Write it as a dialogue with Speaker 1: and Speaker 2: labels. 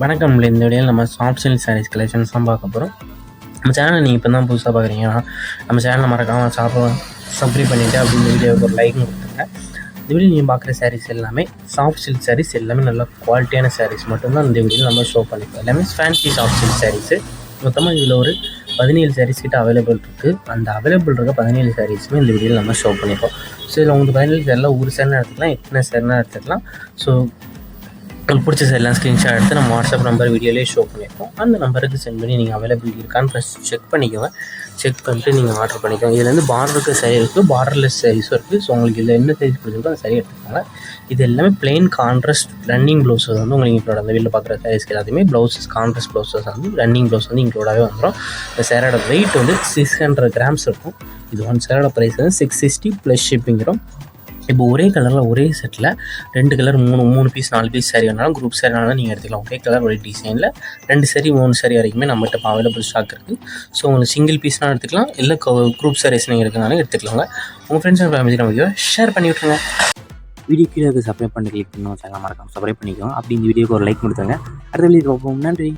Speaker 1: வணக்கம். இந்த வீடியோவில் நம்ம சாஃப்ட் சில்க் சாரீஸ் கலெக்ஷன்ஸ் தான் பார்க்க போகிறோம். நம்ம சேனலை நீங்கள் இப்போ தான் புதுசாக பார்க்குறீங்கன்னா நம்ம சேனலை மறக்காமல் சப்ஸ்கிரைப் பண்ணிவிட்டு அப்படி இந்த வீடியோவுக்கு ஒரு லைக் கொடுத்துருங்க. இந்த வீடியோ நீங்கள் பார்க்குற சாரீஸ் எல்லாமே சாஃப்ட் சில்க் சாரீஸ், எல்லாமே நல்ல குவாலிட்டியான சாரீஸ் மட்டும்தான் இந்த வீடியோவில் நம்ம ஷோ பண்ணிப்போம். எல்லாமே ஃபேன்சி சாஃப்ட் சில்க் சாரீஸு. மொத்தமாக இதில் ஒரு 17 சாரீஸ் கிட்ட அவைலபிள் இருக்குது. அந்த அவைலபிள் இருக்க 17 சாரீஸுமே இந்த வீடியோவில் நம்ம ஷோ பண்ணிப்போம். ஸோ இதில் உங்களுக்கு 17 சாரியில் ஒரு சேரீனா எடுத்துக்கலாம், எத்தனை சேரீனா எடுத்துக்கலாம். ஸோ உங்களுக்கு பிடிச்ச எல்லாம் ஸ்க்ரீன்ஷாட் எடுத்து நம்ம வாட்ஸ்அப் நம்பர் வீடியோலேயே ஷோ பண்ணியிருக்கோம். அந்த நம்பருக்கு சென்ட் பண்ணி நீங்கள் அவைலபிள் இருக்கான்னு ஃபஸ்ட் செக் பண்ணிக்கோங்க. செக் பண்ணிட்டு நீங்கள் ஆர்டர் பண்ணிக்கோங்க. இதில் வந்து பார்டருக்கு சரி இருக்குது, பார்டர்லெஸ் சாரீஸும் இருக்குது. ஸோ உங்களுக்கு இதில் என்ன சைஸ் பிடிச்சிருக்கோ அந்த சரியாக எடுத்துக்கோங்க. இது எல்லாமே பிளெயின் கான்ட்ராஸ்ட் ரன்னிங் ப்ளவுஸஸ் வந்து உங்களுக்கு இன்க்ளூட். அந்த வீட்டில் பார்க்குற சாரீஸ்க்கு எல்லாத்தையுமே ப்ளவுஸஸ் கான்ட்ராஸ்ட் ப்ளவுஸஸ் வந்து ரன்னிங் ப்ளவுஸ் வந்து இன்க்ளூடாகவே வந்துடும். இந்த சேரோட வெயிட் வந்து 600 கிராம்ஸ் இருக்கும். இது ஒன் சேரோட ப்ரைஸ் வந்து 660 ப்ளஸ் ஷிப்பிங் வரும். இப்போ ஒரே கலரில் ஒரே செட்டில் 2 கலர் 3 பீஸ் 4 பீஸ் சாரி வேணாலும் குரூப் சாரி வேணாலும் நீங்கள் எடுத்துக்கலாம். ஒரே கலர் ஒரே டிசைனில் 2 சாரி 3 சாரி வரைக்குமே நம்மகிட்ட இப்போ அவைலபிள் ஸ்டாக் இருக்குது. ஸோ உங்களுக்கு சிங்கிள் பீஸ்னால் எடுத்துக்கலாம், இல்லை குரூப் சாரீஸ் நீங்கள் எடுக்கனாலும் எடுத்துக்கலாங்க. உங்கள் ஃப்ரெண்ட்ஸ் அண்ட் ஃபேமிலி நம்ம ஷேர் பண்ணி விட்ருங்க. வீடியோ கீழே சப்ஸ்கிரைப் பண்ணி கிளிக் பண்ணணும், சேனல் மறக்காம சப்ஸ்கிரைப் பண்ணிக்கோங்க. அப்படி இந்த வீடியோக்கு ஒரு லைக் கொடுத்துருங்க. அடுத்த வீடியோ நன்றி.